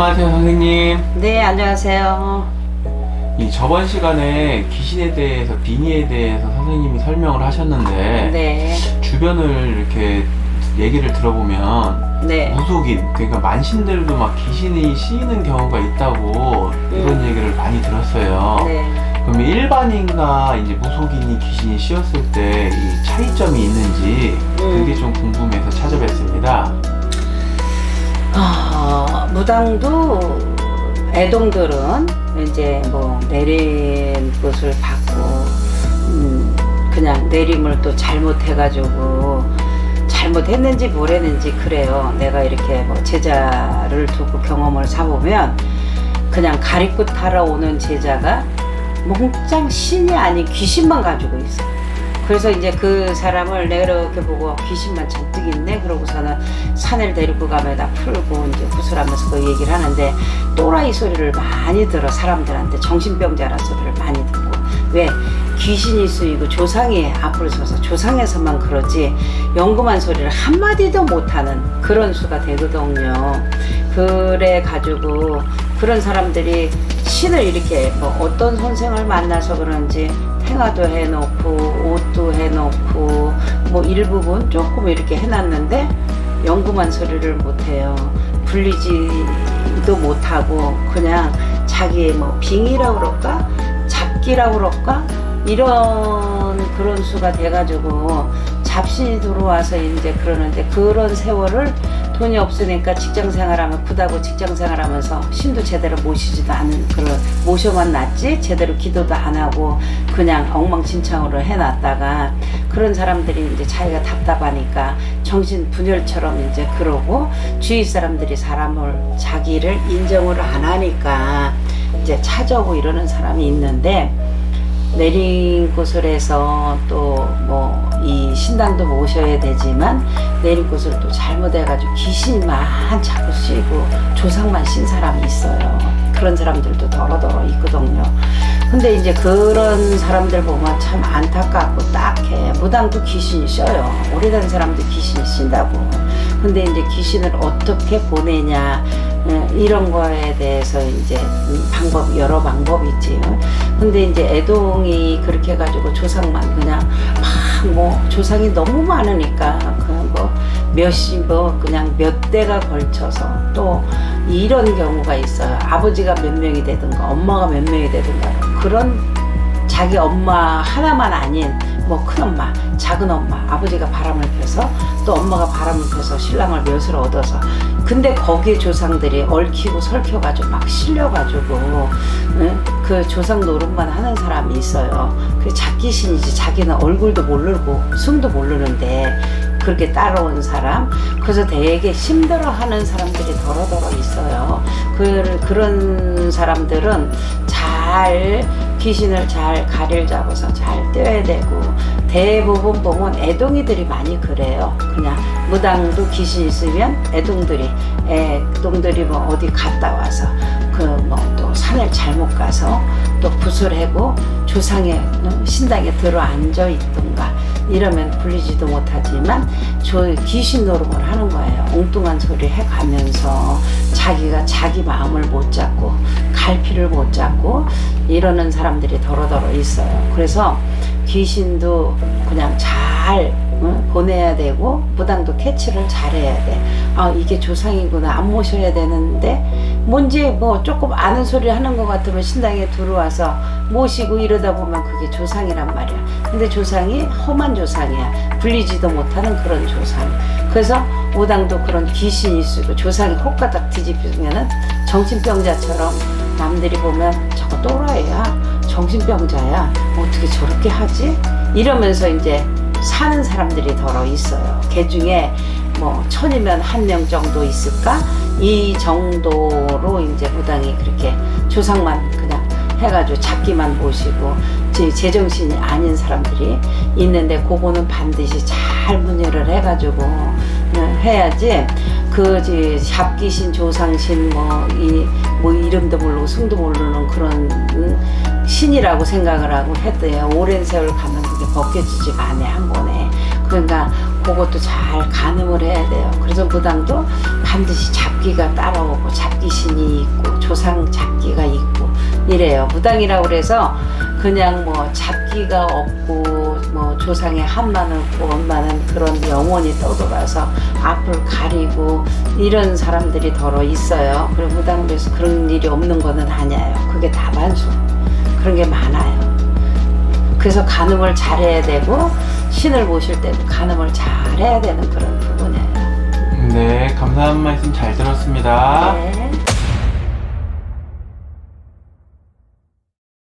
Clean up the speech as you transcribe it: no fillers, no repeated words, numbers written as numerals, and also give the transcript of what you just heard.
안녕하세요, 선생님. 네, 안녕하세요. 이 저번 시간에 귀신에 대해서, 빙의에 대해서 선생님이 설명을 하셨는데, 네, 주변을 이렇게 얘기를 들어보면, 네, 무속인, 그러니까 만신들도 막 귀신이 씌이는 경우가 있다고 이런 얘기를 많이 들었어요. 네. 그럼 일반인과 이제 무속인이 귀신이 씌었을 때 이 차이점이 있는지 그게 좀 궁금해서 찾아뵀습니다. 무당도 애동들은 이제 뭐 내린 것을 받고, 그냥 내림을 또 잘못해가지고, 잘못했는지 뭘 했는지 그래요. 내가 이렇게 뭐 제자를 두고 경험을 사보면, 그냥 가리고 타러오는 제자가 몽땅 신이 아닌 귀신만 가지고 있어. 그래서 이제 그 사람을 내가 이렇게 보고 귀신만 잔뜩 있네 그러고서는 산을 데리고 가면다 풀고 이제 구슬하면서 그 얘기를 하는데, 또라이 소리를 많이 들어. 사람들한테 정신병자라는 소리를 많이 듣고. 왜? 귀신이 쓰이고 조상이 앞으로 서서 조상에서만 그러지 영금한 소리를 한마디도 못하는 그런 수가 되거든요. 그래 가지고 그런 사람들이 신을 이렇게 뭐 어떤 선생을 만나서 그런지 행화도 해놓고 옷도 해놓고 뭐 일부분 조금 이렇게 해놨는데 영구만 소리를 못해요. 불리지도 못하고 그냥 자기 뭐 빙의라고 그럴까 잡기라고 그럴까 이런 그런 수가 돼가지고 잡신이 들어와서 이제 그러는데, 그런 세월을 돈이 없으니까 직장생활하면 굿하고 직장생활하면서 신도 제대로 모시지도 않은, 그런 모셔만 놨지 제대로 기도도 안 하고 그냥 엉망진창으로 해놨다가 그런 사람들이 이제 자기가 답답하니까 정신 분열처럼 이제 그러고, 주위 사람들이 사람을 자기를 인정을 안 하니까 이제 찾아오고 이러는 사람이 있는데, 내린 곳을 해서 또 뭐 이 신당도 모셔야 되지만 내린 곳을 또 잘못해가지고 귀신만 자꾸 씌고 조상만 신 사람이 있어요. 그런 사람들도 더러더러 있거든요. 근데 이제 그런 사람들 보면 참 안타깝고 딱해. 무당도 귀신이 씌어요. 오래된 사람도 귀신이 쉰다고. 근데 이제 귀신을 어떻게 보내냐 이런 거에 대해서 이제 방법, 여러 방법이 있지. 근데 이제 애동이 그렇게 해가지고 조상만 그냥 막 뭐 조상이 너무 많으니까 그냥 뭐 몇십 뭐 그냥 몇 대가 걸쳐서 또 이런 경우가 있어요. 아버지가 몇 명이 되든가 엄마가 몇 명이 되든가 그런 자기 엄마 하나만 아닌 뭐 큰엄마, 작은엄마, 아버지가 바람을 펴서 또 엄마가 바람을 펴서 신랑을 몇을 얻어서, 근데 거기에 조상들이 얽히고 설켜가지고 막 실려가지고 그 조상 노릇만 하는 사람이 있어요. 그 자기신이지 자기는 얼굴도 모르고 숨도 모르는데 그렇게 따라온 사람. 그래서 되게 힘들어하는 사람들이 더러더러 있어요. 그런 사람들은 잘 귀신을 잘 가리를 잡아서 잘 떼야 되고, 대부분 보면 애동이들이 많이 그래요. 그냥 무당도 귀신 있으면 애동들이 뭐 어디 갔다 와서 그 뭐 또 산을 잘못 가서 또 구슬하고 조상의 신당에 들어 앉아 있던가 이러면 불리지도 못하지만 귀신 노름을 하는 거예요. 엉뚱한 소리 해가면서 자기가 자기 마음을 못 잡고 갈피를 못 잡고 이러는 사람들이 더러더러 있어요. 그래서 귀신도 그냥 잘 보내야 되고 무당도 캐치를 잘해야 돼. 이게 조상이구나, 안 모셔야 되는데 뭔지 뭐 조금 아는 소리 하는 것 같으면 신당에 들어와서 모시고 이러다 보면 그게 조상이란 말이야. 근데 조상이 험한 조상이야. 불리지도 못하는 그런 조상. 그래서 무당도 그런 귀신이 쓰고 조상이 혹가닥 뒤집히면은 정신병자처럼 남들이 보면 저거 또라이야, 정신병자야, 어떻게 저렇게 하지? 이러면서 이제 사는 사람들이 더러 있어요. 그 중에 뭐 1000이면 1명 정도 있을까? 이 정도로 이제 무당이 그렇게 조상만 그냥 해가지고 잡기만 모시고 제정신이 아닌 사람들이 있는데, 그거는 반드시 잘 문의를 해가지고 해야지. 그 잡귀신, 조상신 뭐 이름도 모르고 승도 모르는 그런 신이라고 생각을 하고 했대요. 오랜 세월 가면 그게 벗겨지지가 않아 한 번에. 그러니까 그것도 잘 가늠을 해야 돼요. 그래서 무당도 반드시 잡기가 따라오고 잡기신이 있고 조상 잡기가 있고 이래요. 무당이라고 그래서 그냥 뭐 잡기가 없고 뭐 조상의 한마는 없고 엄마는 그런 영혼이 떠돌아서 앞을 가리고 이런 사람들이 더러 있어요. 그리고 무당도에서 그런 일이 없는 거는 아니에요. 그게 다반수. 그런 게 많아요. 그래서 가늠을 잘해야 되고 신을 모실 때도 가늠을 잘해야 되는 그런 부분이에요. 네, 감사한 말씀 잘 들었습니다. 네.